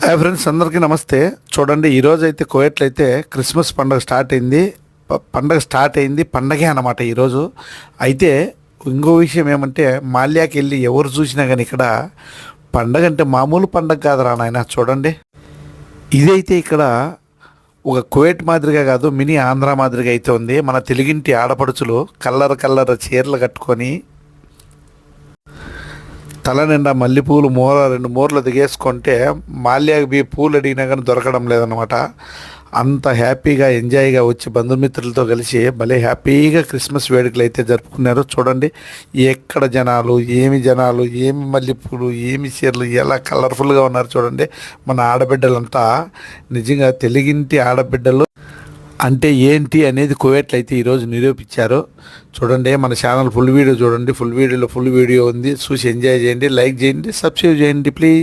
Hi friends, అందరికీ నమస్తే. చూడండి, ఈరోజు అయితే కువైట్లో అయితే క్రిస్మస్ పండుగ స్టార్ట్ అయింది. పండగే అన్నమాట ఈరోజు. అయితే ఇంకో విషయం ఏమంటే, మాల్యాకి వెళ్ళి ఎవరు చూసినా కానీ ఇక్కడ పండగ అంటే మామూలు పండగ కాదురా నాయన. చూడండి, ఇదైతే ఇక్కడ ఒక కువైట్ మాదిరిగా కాదు, మినీ ఆంధ్ర మాదిరిగా అయితే ఉంది. మన తెలుగింటి ఆడపడుచులు కల్లర్ చీరలు కట్టుకొని తల నిండా మల్లెపూలు రెండు మూరలు దిగేసుకుంటే మాల్యాకి పూలు అడిగినా కానీ దొరకడం లేదనమాట. అంత హ్యాపీగా ఎంజాయ్గా వచ్చి బంధుమిత్రులతో కలిసి భలే హ్యాపీగా క్రిస్మస్ వేడుకలు అయితే జరుపుకున్నారు. చూడండి, ఎక్కడ జనాలు, ఏమి మల్లెపూలు, ఏమి చీరలు, ఎలా కలర్ఫుల్గా ఉన్నారు చూడండి. మన ఆడబిడ్డలంతా నిజంగా తెలుగింటి ఆడబిడ్డలు అంటే ఏంటి అనేది కువైట్లో అయితే ఈరోజు నిరూపించారు. చూడండి, మన ఛానల్ ఫుల్ వీడియో చూడండి. ఫుల్ వీడియో ఉంది, చూసి ఎంజాయ్ చేయండి, లైక్ చేయండి, సబ్స్క్రైబ్ చేయండి ప్లీజ్.